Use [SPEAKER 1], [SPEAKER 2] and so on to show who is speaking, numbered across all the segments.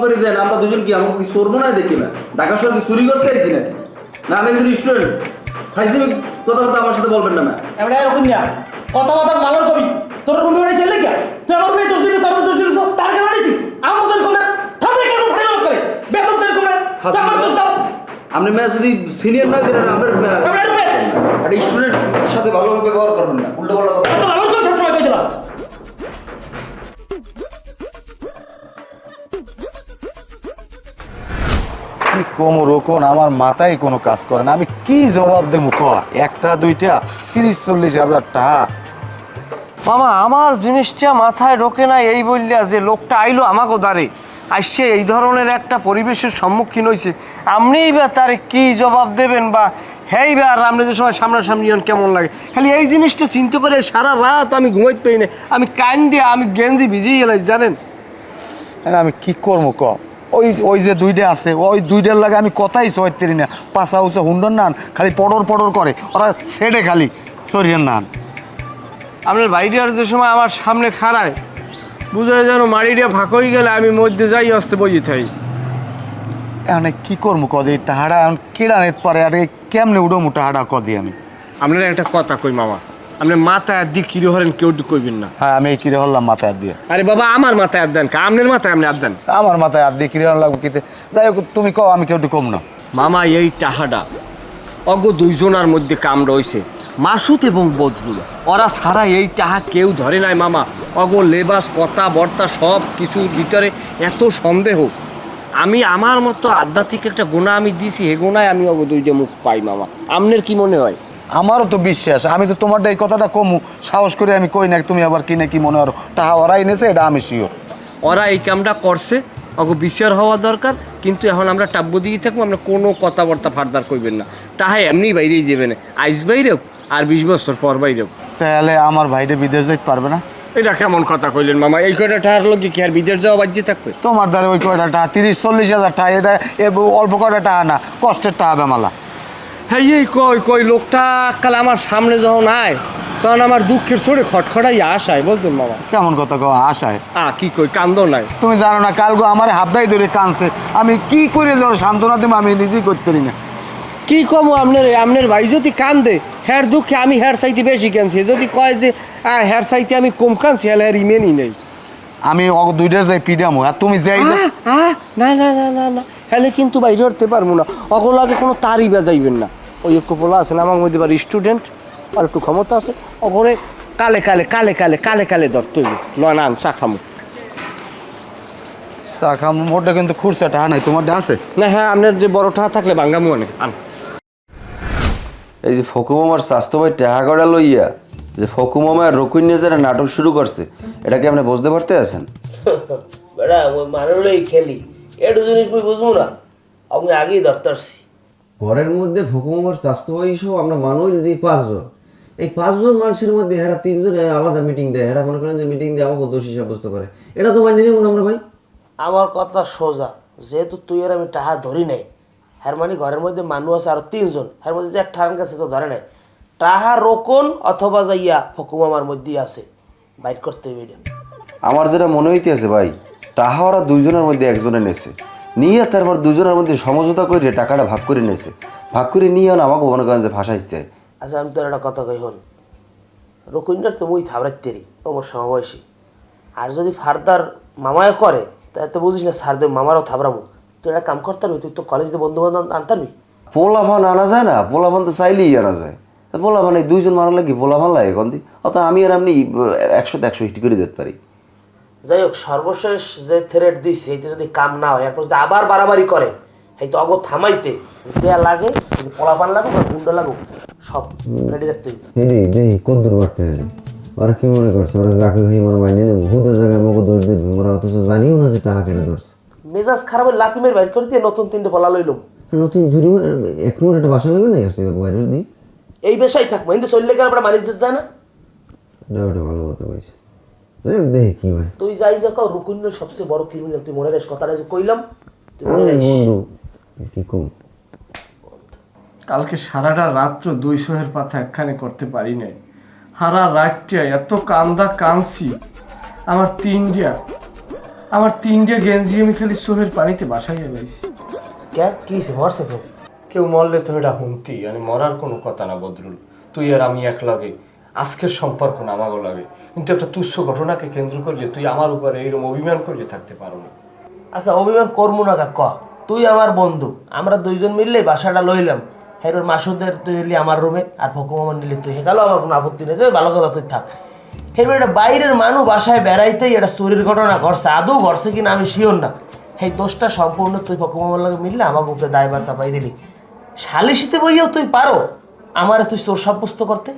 [SPEAKER 1] করে দেন। আমরা দুজন কি আমাকে কি চোর মনে হয় দেখি না? ঢাকা শহর কি চুরি করতে আইছি না? না আমি একজন স্টুডেন্ট। ফাইজলামি কথাবার্তা আমার সাথে বলবেন না ম্যাম।
[SPEAKER 2] এবারে এরকম না কথাবার্তা মালার কবি তোর রুমে বাড়াইছে লেগে তুই আমার রুমে দোষ দিছিস আর দোষ দিছিস তার কেন বাড়াইছি আমার মতন কোন থামরে কেন ফেল করে বেতন চাই কোন আমার দোষ দাও।
[SPEAKER 1] আপনি ম্যাম যদি সিনিয়র না করেন আপনার
[SPEAKER 2] এবারে রুমে
[SPEAKER 1] একটা স্টুডেন্টের সাথে ভালোভাবে ব্যবহার করবেন না, উল্টো পাল্টা কথা।
[SPEAKER 2] তো মালার কবি সব সময় কই দিলাম।
[SPEAKER 3] কি কম রোকন আমার মাথায় কোনো কাজ করে না, আমি কি জবাব দেবো? একটা দুইটা 30-40 হাজার টাকা।
[SPEAKER 4] মামা আমার জিনিসটা মাথায় ঢোকে না এই বললে যে লোকটা আইলো আমাকে দাঁড়ে আসছে এই ধরনের একটা পরিবেশের সম্মুখীন হয়েছে, আপনিই বা তারে কি জবাব দেবেন বা হেই বা আর আপনি যে সময় সামনাসামনি কেমন লাগে খালি এই জিনিসটা চিন্তা করে সারা রাত আমি ঘুমাইতে পারি না, আমি কান দিয়ে আমি গেঞ্জি ভিজিয়ে গেলাই জানেন।
[SPEAKER 3] আমি কি করবো ওই ওই যে দুইটা আছে ওই দুইটার লাগে আমি কথাই সহাইতেরি না, পাশা উঁচু হুন্ডর নান খালি পড়র করে ওরা ছেড়ে খালি সরিয়ার নান।
[SPEAKER 4] আপনার বাইডিয়ার যে সময় আমার সামনে খাড়ায় বুঝা যেন মাড়িটা ফাঁক হয়ে গেলে আমি মধ্যে যাই আসতে বই থাই।
[SPEAKER 3] এখন কি করবো কদি টাহাড়া এখন কেডা নিতে পারে আর কেমনে উঠবো টাহাড়া কদি আমি।
[SPEAKER 4] আপনার একটা কথা কই মামা, আপনি মাথায় আর দিয়ে কিরে হরেন কেউ কইবেন না।
[SPEAKER 3] হ্যাঁ আমি এই কিরে হলাম মাথায় হাত দিয়ে।
[SPEAKER 4] আরে বাবা আমার মাথায় আর দেন আপনার মাথায় আপনি আর দেন।
[SPEAKER 3] আমার মাথায় হাত দিয়ে কিরে লাগবো কিতে, যাই হোক তুমি কও আমি কেউ কম না।
[SPEAKER 4] মামা এই টাহাডা অগ দুইজনার মধ্যে কাম রয়েছে মাসুদ এবং বদরুল, ওরা ছাড়া এই টাহা কেউ ধরে নাই মামা। অগ লেবাস কথাবার্তা সব কিছুর ভিতরে এত সন্দেহ, আমি আমার মতো আধ্যাত্মিক একটা গুণা আমি দিছি হে গুণায় আমি অগ দুইটা মুখ পাই মামা। আপনার কি মনে হয়?
[SPEAKER 3] আমারও তো বিশ্বাস, আমি তো তোমারটা এই কথাটা কমু সাহস করে আমি কই না, তুমি আবার কিনে কি মনে করো টাহা ওরা এনেছে এটা আমি শিওর।
[SPEAKER 4] ওরা এই কামটা করছে অগ বিচার হওয়া দরকার, কিন্তু এখন আমরা টাব্য দিয়ে থাকবো, আমরা কোনো কথাবার্তা ফার্দার করবেন না। তাহাই এমনি বাইরেই যাবে না, আইস বাইরেও আর 20 বছর পর বাইরেও।
[SPEAKER 3] তাহলে আমার ভাইটা বিদেশ যাইতে পারবে না?
[SPEAKER 4] এটা কেমন কথা কইলেন মামা? এই কয়টা টাকার লোক কি আর বিদেশ যাওয়া বাজ্যে থাকবে?
[SPEAKER 3] তোমার দ্বারা ওই কয়টা টাকা 30-40 হাজার টাকা, এটা অল্প কয়টা টাকা না, কষ্টের টাকা বেমালা।
[SPEAKER 4] হ্যাঁ এই কই কই লোকটা কাল আমার সামনে যখন আয় তখন আমার দুঃখের ছোড়ে খটখটাই আসায় বলতেন মামা।
[SPEAKER 3] কেমন কথা কও আশায়?
[SPEAKER 4] কি কই কান্দ নাই?
[SPEAKER 3] তুমি জানো না কালগো আমার হাবদাই ধরে কানছে, আমি কি করে ধরো সান্ত্বনা দেবো আমি নিজেই করতে পারি না।
[SPEAKER 4] কি কম আপনার ভাই যদি কান্দে হ্যার দুঃখে আমি হ্যার চাইতে বেশি কানছি, যদি কয় যে হ্যার চাইতে আমি কম কানছি হলে হ্যার ইমেনই নেই।
[SPEAKER 3] আমি দুইটার যাই পিডামো আর তুমি যাই
[SPEAKER 4] না না না না না হলে কিন্তু বাইরে উঠতে পারবো না, অগল আগে কোনো তারই বেজাইবেন না। ওই একটু বলা আছে না আমার মধ্যে বা স্টুডেন্ট আর একটু ক্ষমতা আছে, অগরে কালে কালে কালে কালে কালে কালে ধরতে হইবে নয় না চা খামো।
[SPEAKER 3] চা খামো মোটটা কিন্তু খুরসা টাকা নাই, তোমারটা আছে
[SPEAKER 4] না? হ্যাঁ আপনার যে বড় টাকা থাকলে বাঙ্গামু অনেক আন।
[SPEAKER 5] এই যে ফকুমামার স্বাস্থ্য ভাই টেহা করা লইয়া যে ফকুমামার রকুন নিয়ে যারা নাটক শুরু করছে, এটা কি আপনি বুঝতে পারতে আছেন?
[SPEAKER 2] বেড়া ওই মানুষই খেলি একটু জিনিস মুই বুঝবো না, আমি আগেই ধরতারছি।
[SPEAKER 6] ঘরের মধ্যে ফকুমামার স্বাস্থ্য ভাই সহ আমরা মানুষ যে 5 জন, এই 5 জন মানুষের মধ্যে এরা 3 জন আলাদা মিটিং দেয়, এরা মনে করেন যে মিটিং দিয়ে আমাকে দোষী সাব্যস্ত করে, এটা তো মানি নেব না আমরা ভাই।
[SPEAKER 2] আমার কথা সোজা, যেহেতু তুই আর আমি টাহা ধরি নাই, হ্যার মানে ঘরের মধ্যে মানুষ আছে আরো 3 জন, হ্যার মধ্যে যে এক ঠান কাছে তো ধরে নাই, টাহা রোকন অথবা যাইয়া ফকুমামার মধ্যেই আছে, বাইর করতে হইবে এটা।
[SPEAKER 5] আমার যেটা মনে হইতেছে ভাই, টাহা ওরা দুইজনের মধ্যে একজনে নেছে, নিয়ে তারপর দুজনের মধ্যে সমঝোতা করে টাকাটা ভাগ করে নেছে, ভাগ করে নিয়ে আমাকে মনে করেন যে ভাসাইছে।
[SPEAKER 2] আচ্ছা আমি তোর একটা কথা কই হন, রকুনটার তো মুই থাবড়াইতেরি আমার সমবয়সী, আর যদি ফার্দার মামায় করে তাই তো বুঝিস না সার দেব মামারও থাবড়ামু, তুই একটা কাম করতে পারবি, তুই তো কলেজ দিয়ে বন্ধু বান্ধব আনতারবি।
[SPEAKER 5] পোলাভান আনা যায় না? পোলাভান তো চাইলেই আনা যায়। পোলাভান এই 2 জন মারা লাগে পোলাভান লাগে কন্দি, অত আমি আর আপনি 100-100 হিট করে দিতে পারি।
[SPEAKER 2] যাই হোক সর্বশেষ যে থ্রেট দিছি এইটা যদি কাম না হয় এরপর যদি আবার বাড়াবাড়ি করে এই তো অগো থামাইতে যে লাগে, যদি পোলাপান লাগুক বা গুন্ডা লাগুক সব রেডি রাখতে হইবে।
[SPEAKER 6] দেখি কত দূর বাড়তে হবে, ওরা কি মনে করছে ওরা যাকে ভাই আমার মাইনে নেব, হুদের জায়গায় আমাকে দোষ দিবে, ওরা অথচ জানিও না যে টাকা কেটে ধরছে।
[SPEAKER 2] মেজাজ খারাপ হয়ে লাথি মেরে বাইর করে দিয়ে নতুন 3টে পোলা লইলাম,
[SPEAKER 6] নতুন ধরি এক রুমের একটা বাসা নেবে না আসছে বাইরে দিই,
[SPEAKER 2] এই বেশাই থাকবো কিন্তু চললে গেলে আপনার মানিজ যায় না।
[SPEAKER 6] এটা ওটা ভালো কথা কইছে, দেখি কি ভাই।
[SPEAKER 2] তুই যাই যা কাও রুকুনের সবচেয়ে বড় ক্রিমিনাল, তুই মনে রাখিস কথাটা যে কইলাম তুই মনে রাখিস।
[SPEAKER 6] বন্ধু কি কম,
[SPEAKER 4] কালকে সারাটা রাত্র 200-এর পাতা একখানে করতে পারি নাই, সারা রাতটা এত কান্দা কানছি আমার 3টা আমার 3টে গেঞ্জি আমি খালি চোখের পানিতে বাসাইয়া লাইছি।
[SPEAKER 2] কে কি হয়েছে মরছে কেউ?
[SPEAKER 4] কেউ মরলে তো এটা হুমতি, মানে মরার কোনো কথা না বদরুল। তুই আর আমি এক লাগে, আজকের সম্পর্ক না আমাগো লাগে, কিন্তু একটা তুচ্ছ ঘটনাকে কেন্দ্র করলে তুই আমার উপরে এইরকম অভিমান করলে থাকতে পারো না।
[SPEAKER 2] আচ্ছা অভিমান করবো না ক, তুই আমার বন্ধু, আমরা দুইজন মিললে বাসাটা লইলাম, হেরোর মাসুদের তুই এলি আমার রুমে, আর ফকুম আমার নিলি তুই, হেকালো আমার কোনো আপত্তি নেই, ভালো কথা তুই থাক। হেরবার একটা বাইরের মানুষ বাসায় বেড়াইতেই একটা চুরির ঘটনা ঘটছে, আদৌ ঘটছে কিনা আমি শিওর না। সেই দোষটা সম্পূর্ণ তুই ফকুম আমার লাগে মিললে আমাকে উপরে দায়ভার চাপাই দিলি। সালিশিতে বইয়েও তুই পারো আমারে তুই চোর সাব্যস্ত করতে?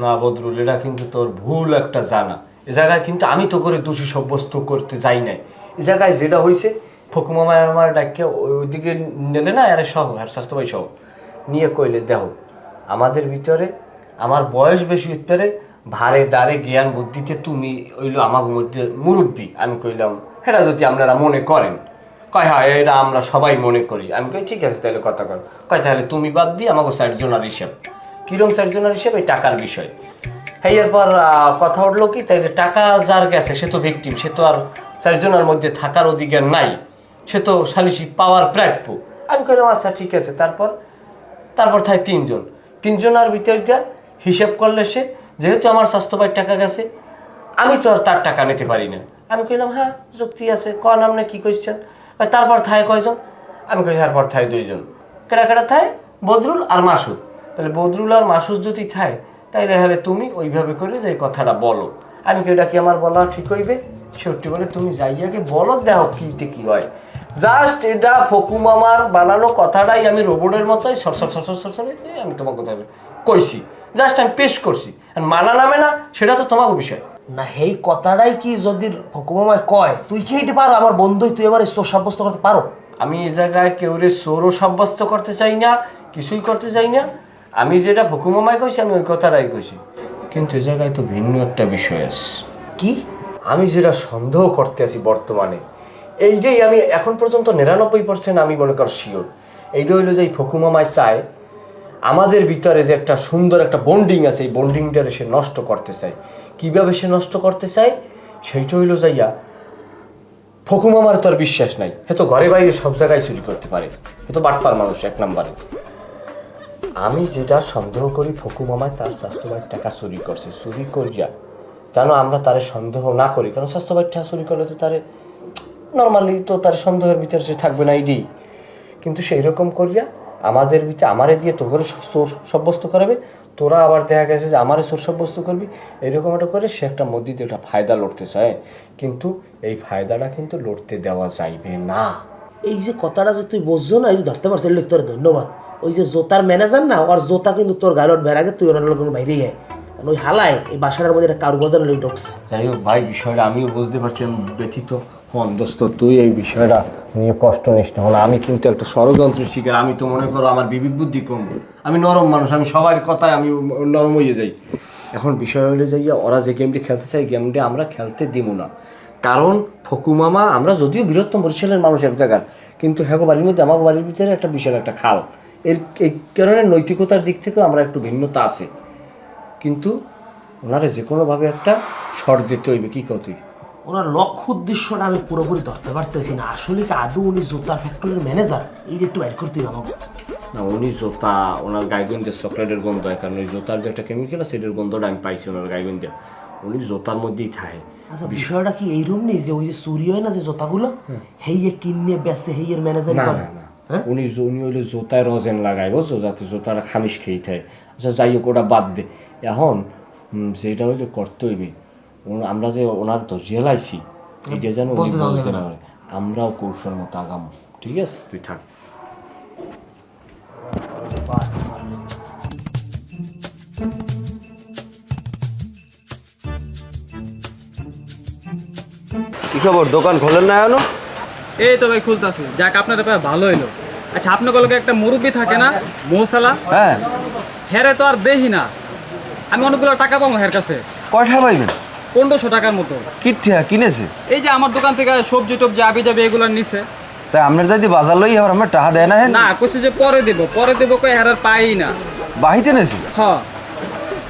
[SPEAKER 4] না বদরুল, এটা কিন্তু তোর ভুল একটা জানা। এ জায়গায় কিন্তু আমি তো করে দোষী সাব্যস্ত করতে যাই নাই। এ জায়গায় যেটা হয়েছে, ফকুমামা আমার ডাকিয়ে ওইদিকে নেলে না, আরে সহ আর স্বাস্থ্য ভাই সহ নিয়ে কইলে, দেখো আমাদের ভিতরে আমার বয়স বেশি ভিতরে ভারে দাঁড়ে জ্ঞান বুদ্ধিতে তুমি ওইলো আমার মধ্যে মুরব্বী। আমি কইলাম এটা যদি আপনারা মনে করেন, কয় হ্যাঁ এটা আমরা সবাই মনে করি। আমি কই ঠিক আছে তাহলে কথা কর। কয় তাহলে তুমি বাদ দিয়ে আমাকে 4 জনের হিসেব। কিরম 4 জনের হিসেব? এই টাকার বিষয়। হ্যাঁ, এরপর কথা উঠলো কি, তাইলে টাকা যার গেছে সে তো ভিকটিম, সে তো আর 4 জনের মধ্যে থাকার অধিকার নাই, সে তো সালিশি পাওয়ার প্রাপ্য। আমি কইলাম আচ্ছা ঠিক আছে। তারপর থাকে 3 জন। 3 জনের ভিতরে হিসেব করলে সে, যেহেতু আমার স্বাস্থ্য ভাইয়ের টাকা গেছে, আমি তো আর তার টাকা নিতে পারি না। আমি কইলাম হ্যাঁ যুক্তি আছে, কন আপনি কি কইছেন? তারপর থায় কয়জন? আমি কই তারপর থায় 2 জন। কেটা থায়? বদরুল আর মাসুদ। তাহলে বদরুল আর মাসুদ যদি থায়, তাইলে হলে তুমি ওইভাবে করে যে কথাটা বলো। আমি কই এটা কি আমার বলা ঠিক হইবে? সত্যি বলে তুমি যাইয়াকে বলো, দেখো কিতে কি হয়। জাস্ট এটা ফকুম আমার বানানো কথাটাই আমি রোবটের মতোই সর আমি তোমার কথা কইছি, জাস্ট আমি পেশ করছি। আর মানা নামে না, সেটা তো তোমার বিষয়
[SPEAKER 2] না। এই কথাটাই কি যদি ফকুমামায় কয়, তুই কি এইটা পারো? আমার বন্ধুই তুই আমার চোর সাব্যস্ত করতে পারো?
[SPEAKER 4] আমি এই জায়গায় কেউরে চোরও সাব্যস্ত করতে চাই না, কিছুই করতে চাই না। আমি যেটা ফকুমামায় কইছি আমি ওই কথাটাই কইছি। কিন্তু এই জায়গায় তো ভিন্ন একটা বিষয় আছে।
[SPEAKER 2] কি?
[SPEAKER 4] আমি যেটা সন্দেহ করতে আছি বর্তমানে, এইটাই আমি এখন পর্যন্ত 99% আমি মনে কর শিওর। এইটা হইলো যে এই ফকুমামায় চায় আমাদের ভিতরে যে একটা সুন্দর একটা বন্ডিং আছে, এই বন্ডিংটারে সে নষ্ট করতে চায়। কিভাবে সে নষ্ট করতে চায় সেইটা হইলো যাইয়া, ফকুমামার তো আর বিশ্বাস নাই, হে তো ঘরে বাইরে সব জায়গায় চুরি করতে পারে, হে তো বাটপার মানুষ 1 নম্বরে। আমি যেটা সন্দেহ করি, ফকুমামায় তার স্বাস্থ্যবাড়ির টাকা চুরি করছে। চুরি করিয়া জানো আমরা তারে সন্দেহ না করি, কারণ স্বাস্থ্যবাড়ির টাকা চুরি করলে তো তারে নর্মালি তো তার সন্দেহের ভিতরে সে থাকবে না ইডি। কিন্তু সেই রকম করিয়া আমাদের ভিতরে আমারে দিয়ে তোকে চোর সাব্যস্ত করাবে, তোরা আবার দেখা গেছে যে আমারে চোর সাব্যস্ত করবি, এরকম একটা করে সে একটা মধ্যে দিয়ে একটা ফায়দা লড়তে চায়। কিন্তু এই ফায়দাটা কিন্তু লড়তে দেওয়া যাইবে না।
[SPEAKER 2] এই যে কথাটা যে তুই বুঝছো না, এই যে ধরতে পারছিস, তোর ধন্যবাদ। ওই যে জোতার ম্যানেজার না, ওর জোতা কিন্তু তোর গাড়ি বের আগে তুই ওনার লোক বাইরেই যায়, ওই হালায় এই বাসাটার মধ্যে একটা কারু বাজার লোক ঢুকছে।
[SPEAKER 4] যাই হোক ভাই, বিষয়টা আমিও বুঝতে পারছি, আমি ব্যথিত। হন দোস্ত, তুই এই বিষয়টা নিয়ে কষ্ট নিস না। হলো আমি কিন্তু একটা ষড়যন্ত্রের শিকার। আমি তো মনে করো আমার বিবেক বুদ্ধি কম, আমি নরম মানুষ, আমি সবার কথায় আমি নরম হয়ে যাই। এখন বিষয় হলে যাইয়া ওরা যে গেমটি খেলতে চাই, গেমটি আমরা খেলতে দিব না। কারণ ফকুমামা আমরা যদিও বৃহত্তম বরিশালের মানুষ এক জায়গার, কিন্তু হ্যাঁ বাড়ির মধ্যে আমার বাড়ির ভিতরে একটা বিশাল একটা খাল, এই কারণে নৈতিকতার দিক থেকেও আমরা একটু ভিন্নতা আছে। কিন্তু ওনারা যে কোনোভাবে একটা শর্ট দিতে হইবে। কি কত তুই?
[SPEAKER 2] ওনার লক্ষ্য উদ্দেশ্যটা আমি পুরোপুরি ধরতে পারতেছি না। আসলে কি আদৌ উনি জুতার ফ্যাক্টরির ম্যানেজার? এই একটু বাইর করতে হবে আমাকে।
[SPEAKER 4] না, উনি জুতা, ওনার গাইগঞ্জের চকলেটের গন্ধ হয়, কারণ ওই জুতার যে একটা কেমিক্যাল আছে সেটার গন্ধটা আমি পাইছি ওনার গাইগঞ্জে। উনি জুতার মধ্যেই থাকে।
[SPEAKER 2] আচ্ছা, বিষয়টা কি এইরকম নেই যে ওই যে চুরি হয় না যে জুতাগুলো, হেইয়ে কিনে বেচে হেইয়ের ম্যানেজারই করে?
[SPEAKER 4] উনি হইলে জুতায় রজেন লাগায়, বুঝছো, যাতে জুতাটা খামিশ খেয়ে থাকে। আচ্ছা যাই হোক, ওটা বাদ দে। এখন যেটা হইলে করতে হইবে, আমরা যে ওনার ধরিয়ে লাইছি এটা যেন বলতে না পারে, আমরাও কৌশল মতো আগাম। ঠিক আছে, তুই থাক।
[SPEAKER 5] কি খবর, দোকান খোলেন না এখনো?
[SPEAKER 7] এই তো ভাই খুলতাছি, যাক আপনার ব্যাপারে ভালো হইলো। আচ্ছা, আপনার একটা মুরব্বী থাকে না, মৌসালা?
[SPEAKER 5] হ্যাঁ।
[SPEAKER 7] হেরে তো আর দেখি না, আমি অনেকগুলো টাকা পাবো হের কাছে।
[SPEAKER 5] কয়টা পাইবেন?
[SPEAKER 7] 1500 টাকার মতো।
[SPEAKER 5] কিঠিয়া কিনেছে?
[SPEAKER 7] এই যে আমার দোকান থেকে সবজি টবজি আবি যাবে এগুলো নিছে।
[SPEAKER 5] তাই আপনার যদি বাজার লই আবার আমার টাকা দেয় না?
[SPEAKER 7] না, কইছে যে পরে দেব কই হেরার পাই না।
[SPEAKER 5] বাহিতে নেছি?
[SPEAKER 7] হ্যাঁ।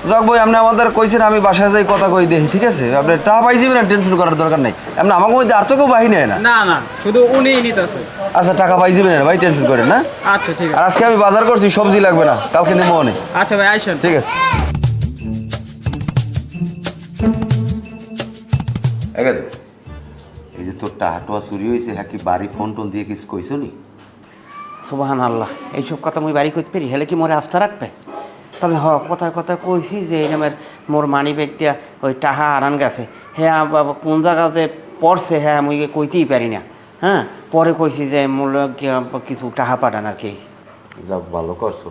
[SPEAKER 5] যাক ভাই আপনি আমাদের কইছেন, আমি বাসায় যাই কথা কই দেখি, ঠিক আছে? আপনি টাকা পাইছি না, টেনশন করার দরকার নাই। আপনি আমাকে মধ্যে আর তো কেউ বাহিনী হয় না।
[SPEAKER 7] না না, শুধু উনিই নিতেছে।
[SPEAKER 5] আচ্ছা টাকা পাইছি না ভাই, টেনশন করেন না।
[SPEAKER 7] আচ্ছা ঠিক
[SPEAKER 5] আর
[SPEAKER 7] আছে।
[SPEAKER 5] আজকে আমি বাজার করছি, সবজি লাগবে না, কালকে নেবো অনেক।
[SPEAKER 7] আচ্ছা ভাই আইসেন।
[SPEAKER 5] ঠিক আছে। এগাদে এই যে তোর টাহাটোয়া চুরি হয়েছে, হ্যাঁ কি বাড়ি ফোন টোন দিয়ে কিছু কইছো নি?
[SPEAKER 8] সুবহান আল্লাহ, এইসব কথা মুই বাড়ি করতে পারি, হেলে কি মোরে আস্থা রাখবে? তবে কথায় কথায় কইছি যে এই নামের মোর মানি ব্যাগ দিয়া ওই টাহা আনান গেছে, হ্যাঁ বাবা কোন জায়গা যে পড়ছে হ্যাঁ মুই কইতেই পারি না। হ্যাঁ পরে কইছি যে মোর কিছু টাহা পাঠান আর কি।
[SPEAKER 5] যা ভালো করছো,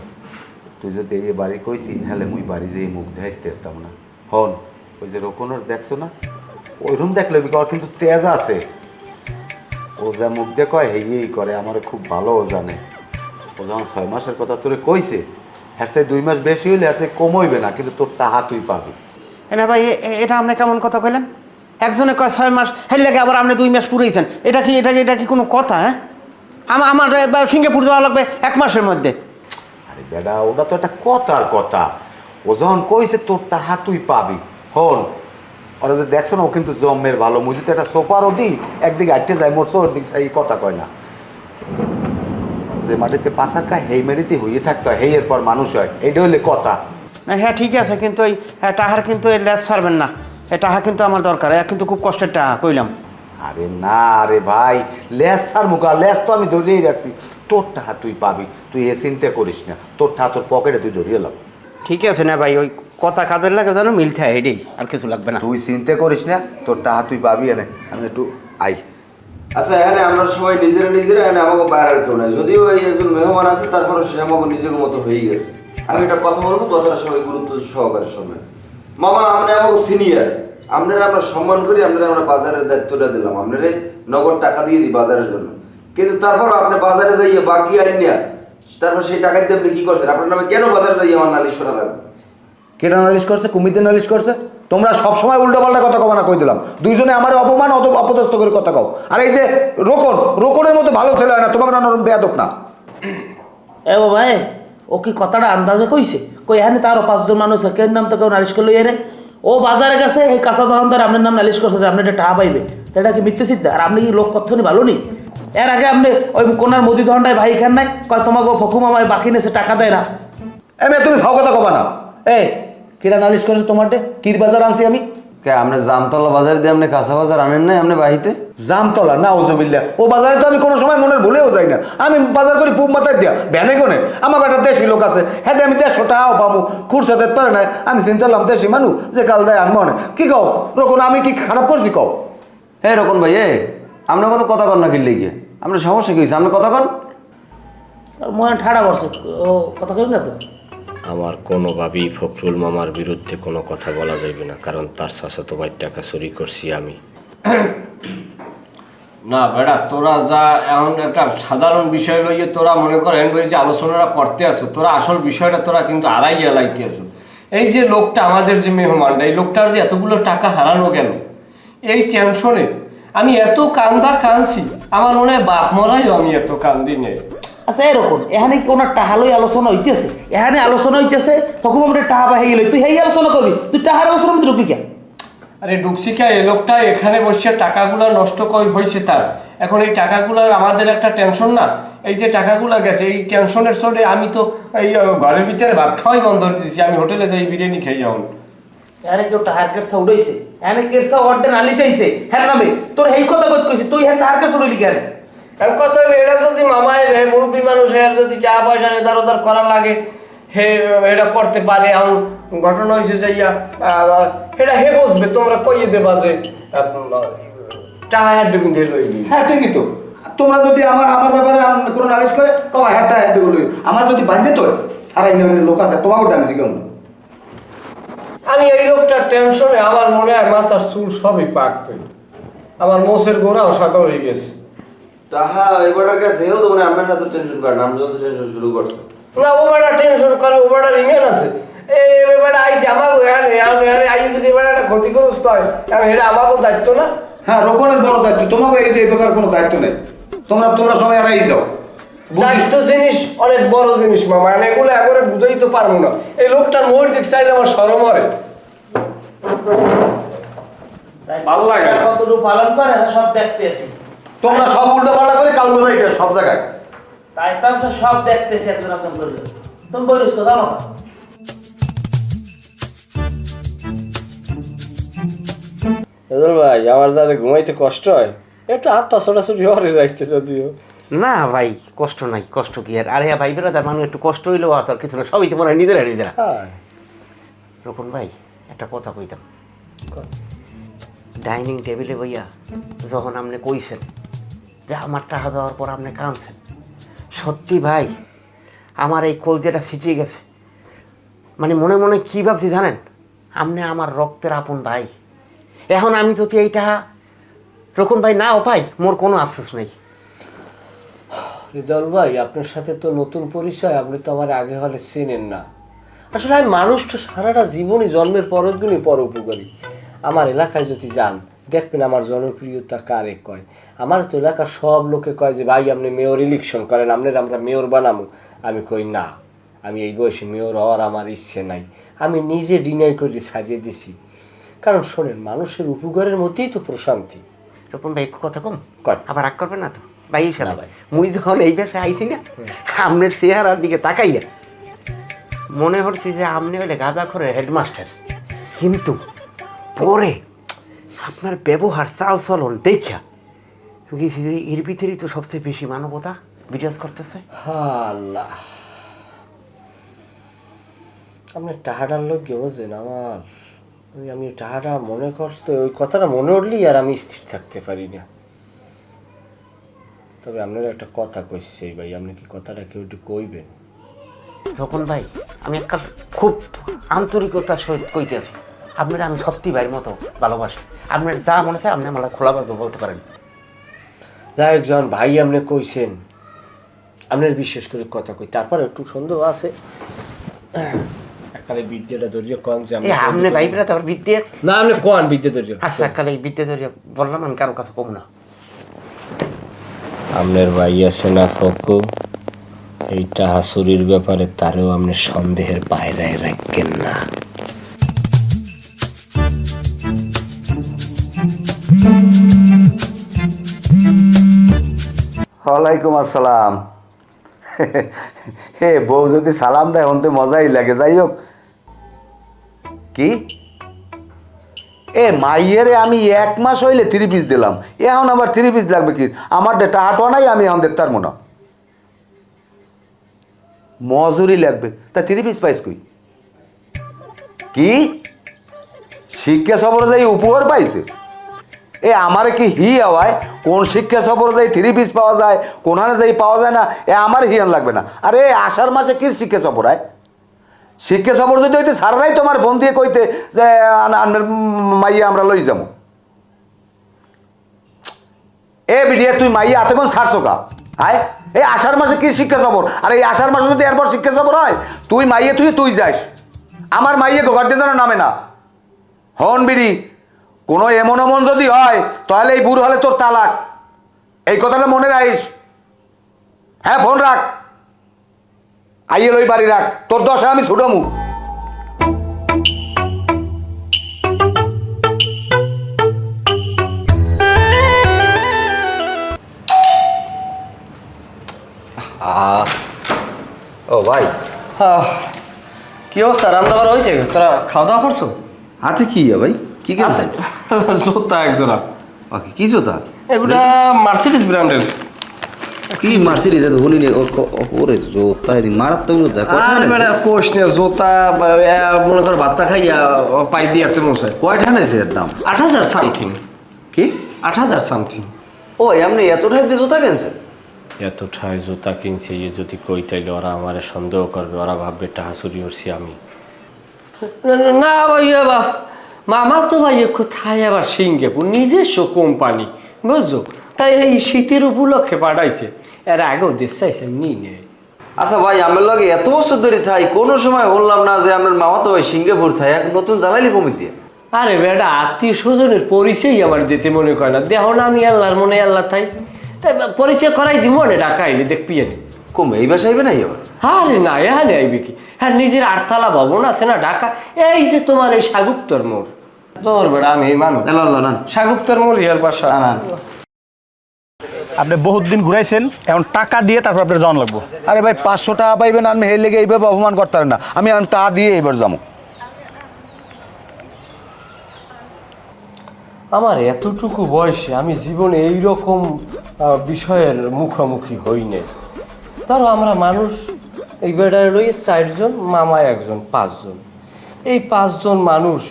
[SPEAKER 5] তুই যদি এই বাড়ি কইতি হ্যালে মুই বাড়ি যেয়ে মুখ দেখাইতে পারতাম না। হন ওই যে রোকনের দেখছো না, ওই রুম দেখলে ওর কিন্তু তেজ আছে। ও যা মুখ দিয়ে কয় এই করে, আমার খুব ভালো ও জানে। ও যখন 6 মাসের কথা তোরে কইছে, হ্যাঁ সে 2 মাস বেশি হইলে আর সে কম হইবে না, কিন্তু তোর টাহা তুই পাবি।
[SPEAKER 8] না ভাই এটা আপনি কেমন কথা কইলেন? একজনে কয় 6 মাস, হেল লাগে আবার আপনি 2 মাস পুরাইছেন, এটা কি কোনো কথা? হ্যাঁ আমার সিঙ্গাপুর যাওয়া লাগবে 1 মাসের মধ্যে।
[SPEAKER 5] আরে বেটা, ওটা তো একটা কথার কথা। ও যখন কইছে তোর টাহা তুই পাবি। হন ওরা যে দেখছো না, ও কিন্তু জম্মের ভালো। মুই যদি একটা সোফারও দিই, একদিকে আটটে যায়, মোর সোর দিক সেই কথা কয় না। যে মাটিতে পাশা খায় সেই মাটিতে হইয়ে থাকতে হয়, হেই এরপর মানুষ হয়, এইটা হইলে কথা।
[SPEAKER 8] না হ্যাঁ ঠিক আছে, কিন্তু ওই টাহার কিন্তু এই লেস ছাড়বেন না, এই টাহা কিন্তু আমার দরকার, কিন্তু খুব কষ্টের টাহা কইলাম।
[SPEAKER 5] আরে না রে ভাই, লেস সার মুখা, লেস তো আমি ধরিয়েই রাখছি। তোর টাহা তুই পাবি, তুই এ চিন্তা করিস না। তোর টাহা তোর পকেটে তুই ধরিয়ে লাভ।
[SPEAKER 8] ঠিক আছে না ভাই, ওই কথা কাজের লাগে যেন মিল থাকে, এটাই আর কিছু লাগবে না।
[SPEAKER 5] তুই চিন্তা করিস না, তোর টাহা তুই পাবি। এনে আমি একটু আই।
[SPEAKER 1] আচ্ছা এখানে আমরা সবাই নিজেরা এখানে আমাকে বাইরের কেউ নাই, যদিও এই একজন মেহমান আছে, তারপরে সে আমাকে নিজের মতো হয়ে গেছে। আমি একটা কথা বলবো, কথাটা সবাই গুরুত্ব সহকারে শুনবেন। মামা আপনি আমাকে সিনিয়র, আপনারা আমরা সম্মান করি, আপনারা আমরা বাজারের দায়িত্বটা দিলাম, আপনারা নগদ টাকা দিয়ে দিই বাজারের জন্য। কিন্তু তারপর আপনি বাজারে যাইয়ে বাকি আইন নিয়ে তারপর সেই টাকা দিয়ে আপনি কি করছেন? আপনার নামে কেন বাজারে যাইয়ে আমার নালিশ শোনা লাগবে?
[SPEAKER 3] কেটা নালিশ করছে? কুমিতে নালিশ করছে? তোমরা সবসময় উল্টো পাল্টা কথা কবা না, কই দিলাম। দুইজনে আমার অপমান অপদস্থ করে কথা কও। আর এই যে রোকনের মতো ভালো ছেলে হয় না, তোমাকে না নরম বেয়াদব না।
[SPEAKER 2] এ বাবা ও কি কথাটা আন্দাজে কইছে? কই এখানে তারও 5 জন মানুষ, কেউ নাম তো কেউ নালিশ করলো এরে। ও বাজারে গেছে, এই কাঁচা দোকানদার আপনার নাম নালিশ করছে যে আপনি এটা টাকা পাইবে, এটা কি মিথ্যে চিন্তা? আর আপনি কি লোক কথা নি ভালো নি? এর আগে আপনি ওই কোনার মুদি দোকানটায় ভাই খান নাই, কয় তোমাকে ফকুমামায় বাকি নেছে টাকা দেয় না।
[SPEAKER 3] এমনি তুমি ভাও কথা কবা না। এই কেটা নালিশ করছে তোমারটে? কির বাজার আনছি আমি?
[SPEAKER 5] কে আপনি জামতলা বাজার দিয়ে আপনি কাঁচা বাজার আনেন নাই আপনি বাহিতে?
[SPEAKER 3] জামতলা না, ওজবিল্লা। ও বাজারে তো আমি কোনো সময় মনের ভুলেও যাই না। আমি বাজার করি পুব মাথায় দিয়া ভ্যানে কোনে। আমার একটা দেশি লোক আছে, হ্যাঁ আমি 150 টাকাও পাবো, খুরসা দিতে পারে না। আমি চিন্তা করলাম দেশি মানুষ যে কাল দেয় আনবো অনেক। কি কও রকম, আমি কি খারাপ করছি কও?
[SPEAKER 5] হ্যাঁ রকম ভাই, আপনার কোনো কথা কন না কিনলে গিয়ে আপনার সমস্যা কি হয়েছে? আপনি কথা কন।
[SPEAKER 2] মনে ঠাড়া পড়ছে, ও কথা কইব না তো।
[SPEAKER 4] আমার কোনোভাবেই ফখরুল মামার বিরুদ্ধে কোনো কথা বলা যাবে না, কারণ তার চাচাতো ভাইয়ের টাকা চুরি করছি আমি। না বেটা, তোরা যা এখন একটা সাধারণ বিষয় লইয়ে তোরা মনে করেন ওই যে আলোচনাটা করতে আসো, তোরা আসল বিষয়টা তোরা কিন্তু আড়াই লাইতে আসো। এই যে লোকটা আমাদের যে মেহমানটা, এই লোকটার যে এতগুলো টাকা হারানো গেল, এই টেনশনে আমি এত কাঁদছি, আমার মনে হয় বাপ মরাইও আমি এত কান্দি নেই।
[SPEAKER 2] আচ্ছা এরকম এখানে কি ওনার টাহালই আলোচনা হইতেছে? এখানে আলোচনা হইতেছে তখন আমরা টাহা পাই গেলে তুই হেই আলোচনা করবি, তুই টাহার আলোচনা মধ্যে ঢুকবি কেন?
[SPEAKER 4] আরে ঢুকছি কে? এই লোকটা এখানে বসে টাকাগুলো নষ্ট হয়েছে তার। এখন এই টাকাগুলোর আমাদের একটা টেনশন না, এই যে টাকাগুলো গেছে এই টেনশনের চোটে আমি তো এই ঘরের ভিতরে ভাত খাওয়াই বন্ধ করে দিয়েছি, আমি হোটেলে যাই বিরিয়ানি খেয়ে যাও।
[SPEAKER 2] এখানে কেউ টাহার কেটসা উড়াইছে, এখানে কেটসা অর্ডেন আলিশ আইছে হ্যাঁ নামে, তোর এই কথা কইছি তুই হ্যাঁ টাহার কেটসা উড়াইলি কেন?
[SPEAKER 4] কথা এটা যদি মামায় মুরব্বী মানুষ যদি চা পয়সা নেদার করা লাগে, হে এটা করতে পারে। এখন ঘটনা হয়েছে যাইয়া এটা হে বসবে, তোমরা কইয়ে দেবা যে টাকা হ্যাঁ ডুবিন দিয়ে লইলি।
[SPEAKER 3] হ্যাঁ ঠিকই তো। তোমরা যদি আমার ব্যাপারে কোনো নালিশ করে কও হ্যাঁ বলি, আমার যদি বাঁধতে তো সারা ইউনিয়নের লোক আছে, তোমাকে ডাকছি কেমন?
[SPEAKER 4] আমি এই লোকটার টেনশনে আমার মনে হয় মাথার চুল সবই পাকবে, আমার মোষের গোড়াও সাদা হয়ে গেছে।
[SPEAKER 1] তাহা এবারের কাছে এও তো মানে আপনার সাথে টেনশন করেন, আমি যত টেনশন শুরু করছে
[SPEAKER 4] না ও বেটা টেনশন করে, ও বেটার ইমেল আছে, এই বেটা আইসে আমাকে আইসে যদি বেটা একটা ক্ষতিগ্রস্ত হয়, এটা আমাকেও দায়িত্ব না?
[SPEAKER 3] হ্যাঁ রোকনের বড় দায়িত্ব, তোমাকে এই যে এই ব্যাপারে কোনো দায়িত্ব নেই। তোমরা সবাই এড়াই যাও।
[SPEAKER 4] দায়িত্ব জিনিস অনেক বড় জিনিস মামা, এগুলো একবারে বুঝাই তো পারবো না। এই লোকটার মোর দিক চাইলে আমার সরম হয়, ভালো লাগে না।
[SPEAKER 2] কতটুকু পালন করে সব দেখতেছি,
[SPEAKER 3] তোমরা সব উল্টো পাল্টা করে কাল বোঝাই সব জায়গায়।
[SPEAKER 2] তাই তো আমি সব দেখতেছি একজন একজন করে। তুমি বলিস তো জানো না?
[SPEAKER 4] ভাই আমার যাতে ঘুমাইতে কষ্ট হয়, একটু হাতটা ছোটাছুটি হরে রাখতে যদিও।
[SPEAKER 8] না ভাই কষ্ট নাই, কষ্ট কি আর? আরে ভাই বেরোদার মানুষ একটু কষ্ট হইলেও আর কিছু না, সবই তো মনে হয় নিজেরা নিজেরা।
[SPEAKER 4] হ্যাঁ
[SPEAKER 8] রকম ভাই একটা কথা কইতাম, ডাইনিং টেবিলে বইয়া যখন আপনি কইছেন যে আমার টাকা দেওয়ার পর আপনি কাঁদছেন, সত্যি ভাই আমার এই কলজেটা ছিটিয়ে গেছে। মানে মনে মনে কী ভাবছি জানেন, আপনি আমার রক্তের আপন ভাই। এখন আমি যদি এইটা রকম ভাই নাও পাই, মোর কোনো আফসোস নেই।
[SPEAKER 4] রেজাউল ভাই আপনার সাথে তো নতুন পরিচয়, আপনি তো আমার আগে হলে চেনেন না। আসলে আমি মানুষটা সারাটা জীবনই জন্মের পরের দিনই পর উপকারী। আমার এলাকায় যদি যান দেখবেন আমার জনপ্রিয়তা কারে কয়। আমার তো এলাকার সব লোকে কয় যে ভাই আপনি মেয়র ইলেকশন করেন, আপনার আমরা মেয়র বানাবো। আমি কই না, আমি এই বয়সে মেয়র হওয়ার আমার ইচ্ছে নাই, আমি নিজে ডিনাই করে ছাড়িয়ে দিছি। কারণ শোনেন, মানুষের উপকারের মধ্যেই তো প্রশান্তি।
[SPEAKER 8] রকম ভাই একটু কথা কম
[SPEAKER 4] কর।
[SPEAKER 8] আবার রাগ করবেন না তো ভাই?
[SPEAKER 4] না
[SPEAKER 8] সাথে
[SPEAKER 4] ভাই।
[SPEAKER 8] মুই যখন এই বেশে আইছি না, আপনার চেহারার দিকে তাকাইয়া মনে হচ্ছে যে আপনি হইলে গাঁদা করে হেডমাস্টার, কিন্তু পরে আপনার ব্যবহার চাল চলন দেখা গেছি যে এর ভিতরেই তো সবচেয়ে বেশি মানবতা বিরাজ করতেছে।
[SPEAKER 4] আল্লাহ, আপনার টাহাটার লোক কে বোঝেন আমার? আমি টাহাটা মনে করতে, ওই কথাটা মনে উঠলেই আর আমি স্থির থাকতে পারি না। তবে আপনার একটা কথা কইছি ভাই, আপনি কি কথাটা কেউ একটু কইবেন?
[SPEAKER 8] রকম ভাই আমি একটা খুব আন্তরিকতার সহিত কইতেছি, আপনারা আমি সত্যি ভাইয়ের মতো ভালোবাসি। আপনার যা মনে চায় আপনি আমার খোলাভাবে বলতে পারেন।
[SPEAKER 4] যাই হোক, যখন ভাই আপনি কইছেন, আপনার বিশেষ করে কথা কই, তারপর একটু সন্দেহ আছে। এককালে বিদ্যাটা ধরিয়ে কম যে
[SPEAKER 8] এই আপনি ভাইরা তো আবার বিদ্যে,
[SPEAKER 4] না আপনি কোন বিদ্যা ধরিয়ে।
[SPEAKER 8] আচ্ছা এককালে এই বিদ্যে ধরিয়ে বললাম, আমি কারো কাছে কম না।
[SPEAKER 4] আপনার ভাই আছে না ফকু, এইটা হাসুরির ব্যাপারে তারেও আপনি সন্দেহের বাইরে রাখেন না।
[SPEAKER 5] ওয়ালাইকুম আসসালাম। হে বউ যদি সালাম দেয় হতে মজাই লাগে। যাই হোক, কি এ মাইয়েরে আমি 1 মাস হইলে 3 পিস দিলাম, এখন আবার 3 পিস লাগবে কি? আমার টাহাটো নাই, আমি এখন দেখতে পারবো না। মজুরি লাগবে, তা 3 পিস পাইস কই? কি শিক্ষা সফরে যাই উপহার পাইছে? এ আমারে কি হি হওয়ায় কোন শিক্ষা সফরে যাই 3 পিস পাওয়া যায়, কোনখানে যাই পাওয়া যায় না? এ আমার হিয়ান লাগবে না। আরে আষাঢ় মাসে কি শিক্ষা সফর হয়? শিক্ষা সফর যদি হইতে সারাই তোমার ফোন দিয়ে কইতে যে মাইয়া আমরা লই যাবো। এ বিডিয়া তুই মাইয়া হাতে কোন ছাড়ছো কা? হায়, এই আষাঢ় মাসে কি শিক্ষা সফর? আর এই আষাঢ় মাসে যদি এরপর শিক্ষা সফর হয়, তুই মাইয়ে তুই যাস, আমার মাইয়ে ঘর দিয়ে যেন নামে না। হন বিড়ি, কোনো এমন এমন যদি হয় তাহলে এই বুড়ো হলে তোর তালাক, এই কথাটা মনে রাখিস। হ্যাঁ ফোন রাখ, আইয়ে লই বাড়ি রাখ, তোর দশা আমি ছুটামু। ও ভাই,
[SPEAKER 4] কি অবস্থা? রান্না বাড়া হয়েছে? তোরা খাওয়া দাওয়া করছো?
[SPEAKER 3] হাতে কি ভাই? কি কিনছেন?
[SPEAKER 4] জোতা একজোড়া।
[SPEAKER 3] ওকে, কি জুতা?
[SPEAKER 4] এগুলা মার্সিডিজ ব্র্যান্ডের।
[SPEAKER 3] কি মার্সিডিজ? উনি ওরে জুতা এদিন মারাত্মক জুতা।
[SPEAKER 4] কোষ নিয়ে জোতা মনে করো ভাতটা খাইয়া পাই দিয়ে একটা মশাই।
[SPEAKER 3] কয়টা নেছে এর দাম?
[SPEAKER 4] 8,000 সামথিং।
[SPEAKER 3] কি
[SPEAKER 4] 8,000 সামথিং?
[SPEAKER 3] ও এমনি এতটাই দিয়ে জুতা কিনছেন?
[SPEAKER 4] এত ঠায় জুতা কিনছে, ইয়ে যদি কই তাইলে ওরা আমারে সন্দেহ করবে, ওরা ভাববে টাহাসুরি করছি আমি। না ভাইয়া বা মামা তো ভাই কোথায় আবার সিঙ্গাপুর নিজস্ব কোম্পানি, বুঝছো? তাই এই শীতের উপলক্ষে পাঠাইছে, এর আগেও দেশ চাইছে নি নে।
[SPEAKER 1] আচ্ছা ভাই, আমার লগে এত বছর ধরে থাই, কোনো সময় বললাম না যে আপনার মামা তো ভাই সিঙ্গাপুর থাই, এক নতুন জ্বালাইলি কমি দিয়ে।
[SPEAKER 4] আরে বেটা, আত্মীয় স্বজনের পরিচয়ই আমার দিতে মনে করে না। দেখো না আমি আল্লাহর মনে আল্লাহ থাই, তাই পরিচয় করাই দি মনে ঢাকা আইলে দেখবি।
[SPEAKER 3] কম এই বাসায় আইবে নাই আবার?
[SPEAKER 4] আরে না এখানে আইবে কি? হ্যাঁ নিজের আটতলা ভবন আছে না ঢাকা, এই যে তোমার এই সাগুপ্তর মোড়, তোর বেড়া আমি এই মানুষ সাগুপ্তর মোড় ইয়ার বাসা।
[SPEAKER 9] আপনি বহুত দিন ঘুরাইছেন, এখন টাকা দিয়ে তারপর আপনার জন লাগবো।
[SPEAKER 3] আরে ভাই 500 টাকা পাইবেন, আমি এই লেগে এইভাবে অপমান করতে পারেন না। আমি টাকা দিয়ে এবার যাবো।
[SPEAKER 4] আমার এতটুকু বয়সে আমি জীবনে এইরকম বিষয়ের মুখোমুখি হই নাই। ধরো আমরা মানুষ, এই বেড়ায় রয়ে 4 জন, মামা 1 জন, 5 জন। এই 5 জন মানুষ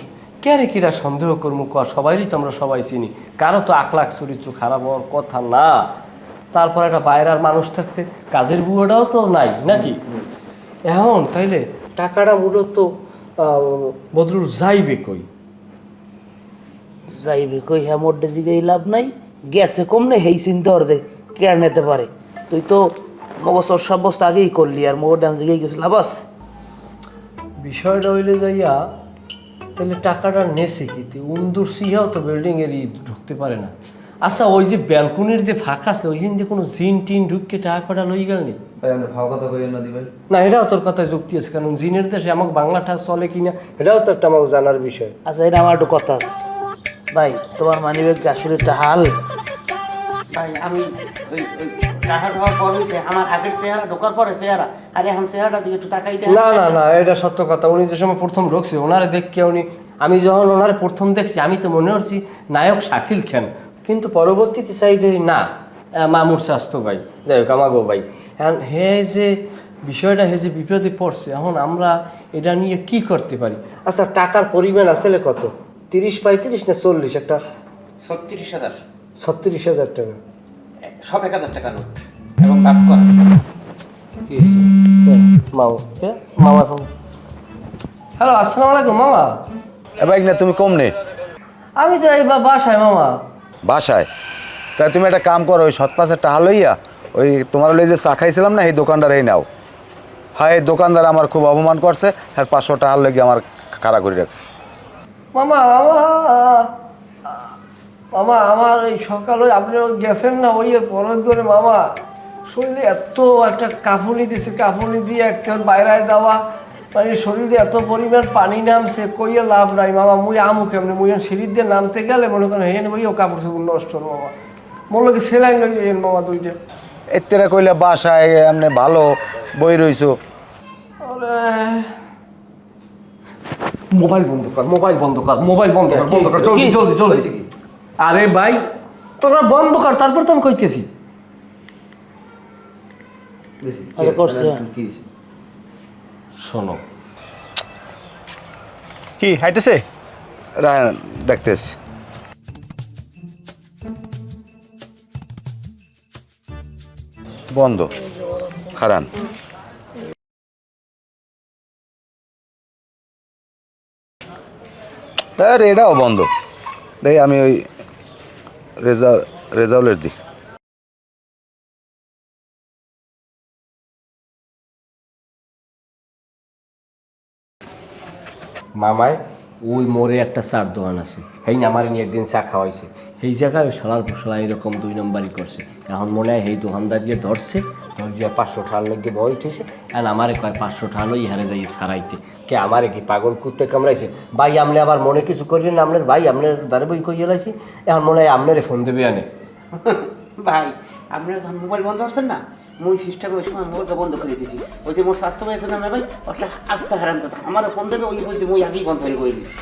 [SPEAKER 4] কেরে কিরা সন্দেহ করবো কর, সবাইরই তো আমরা সবাই চিনি, কারো তো আখলাখ চরিত্র খারাপ হওয়ার কথা না। তারপর একটা বাইরের মানুষ থাকতে কাজের বুয়াটাও তো নাই নাকি? এখন তাইলে টাকাটা মূলত বদরুল যাইবে কই?
[SPEAKER 2] যাইবে কই হ্যাঁ মোডে জিগাই লাভ নাই, গেছে কমনে হেই চিন্তা হর যে কে নিতে পারে। তুই তো মগজর সাব্যস্ত আগেই করলি, আর মোর ডান জিগাই গেছিল লাভাস।
[SPEAKER 4] বিষয়টা হইলে যাইয়া তাহলে টাকাটা নেছে কি? উন্দুর সিহাও তো বিল্ডিং এর ঢুকতে পারে না। আচ্ছা ওই যে ব্যালকনির যে ফাঁকা আছে ওইখান দিয়ে কোনো জিন টিন ঢুককে টাকা কটা লই গেল নি?
[SPEAKER 1] ভাই আপনি ভাও কথা কইেন না দিবেন
[SPEAKER 4] না, এটাও তোর কথায় যুক্তি আছে, কারণ জিনের দেশে আমাকে বাংলা ঠাস চলে কিনা এটাও তো একটা আমাকে জানার বিষয়।
[SPEAKER 2] আচ্ছা এটা আমার একটু কথা আছে ভাই, তোমার মানিব্যাগ আসলে একটা হাল।
[SPEAKER 8] ভাই আমি ওই টাকা দেওয়ার পর হইতে আমার আগের চেহারা ঢোকার পরে চেহারা, আর এখন চেহারাটা দিকে একটু তাকাই দেয়।
[SPEAKER 4] না না না, এটা সত্য কথা। উনি যে সময় প্রথম ঢুকছে ওনারে দেখকে আমি যখন ওনারে প্রথম দেখছি আমি তো মনে করছি নায়ক শাকিল খান, কিন্তু পরবর্তীতে চাই যে না মামুর স্বাস্থ্য ভাই, যাই হোক আমাগো ভাই। এখন হে যে বিষয়টা হে যে বিপদে পড়ছে, এখন আমরা এটা নিয়ে কি করতে পারি? আচ্ছা টাকার পরিমাণ আসলে কত? 30-35 না 40? একটা
[SPEAKER 8] 36,000
[SPEAKER 4] 36,000 টাকা,
[SPEAKER 8] সব 1,000 টাকা নোট এবং কাজ করা।
[SPEAKER 4] মামা ফোন। হ্যালো, আসসালামু আলাইকুম মামা।
[SPEAKER 3] ভাই না তুমি কম নে
[SPEAKER 4] আমি তো এই বাসায় মামা।
[SPEAKER 3] বাসায়? তাই তুমি একটা কাম করো, ওই 7-5 টাকা লইয়া ওই তোমার ওই যে চা খাইছিলাম না, এই দোকানদার এই নাও। হ্যাঁ এই দোকানদার আমার খুব অপমান করছে, আর 500 টাকা লেগে আমার খাড়া করে রাখছে।
[SPEAKER 4] মামা মামা মামা আমার এই সকালে আপনি গেছেন না ওই পরত করে মামা, শরীরে এত একটা কাঁপুনি দিছে, কাঁপুনি দিয়ে একজন বাইরে যাওয়া, মানে শরীরে এত পরিমাণ পানি নামছে, কইয়ে লাভ নাই মামা। মুই আমু কেমনি, মুই সিঁড়ি দিয়ে নামতে গেলে মনে করেন হেন বইও কাপড় চোপড় নষ্ট মামা। মনে লোক সেলাইন লই মামা 2টা।
[SPEAKER 3] এতেরা কইলে বাসায় এমনি ভালো বই রইছো।
[SPEAKER 4] মোবাইল বন্ধ কর, মোবাইল বন্ধ কর, মোবাইল বন্ধ কর, বন্ধ কর, জলদি জলদি জলদি। আরে ভাই তোরা বন্ধ কর, তারপর তো আমি কইতেছি।
[SPEAKER 2] আচ্ছা করছে
[SPEAKER 4] শোনো,
[SPEAKER 9] কি হাইতেছে?
[SPEAKER 3] দেখতেছি বন্ধ, খারান। এটাও বন্ধ। দেখি আমি ওই রেজাউলের দিই।
[SPEAKER 4] মামায় ওই মোড়ে একটা চার দোকান আছে, এই না আমার নিয়ে একদিন চা খাওয়াইছে, সেই জায়গায় ওই শালার ফসলা এরকম 2 নম্বরই করছে। এখন মনে হয় এই দোকানদার দিয়ে ধরছে, ধরিয়া 500 টাকা লেগে বই উঠেছে, আর আমারে কয় 500 টাকা লই হারে যাই সারাইতে। কে আমারে কি পাগল কুত্তে কামড়াইছে? ভাই আপনি আবার মনে কিছু করিলেন না, আপনার ভাই আপনার দ্বারে বই কইয়া লাইছি, এখন মনে হয় আপনারে ফোন দেবে আনে।
[SPEAKER 8] ভাই আপনারা যখন মোবাইল বন্ধ করছেন না, মুই সিস্টেমে ওই সময় মোবাইলটা বন্ধ করে দিয়েছি। ওই যে মোর স্বাস্থ্য হয়েছে না ভাই, ওটা আস্তে হারান তো আমারও ফোন দেবে, ওই বলতে মুই আগেই বন্ধ করে দিয়েছি।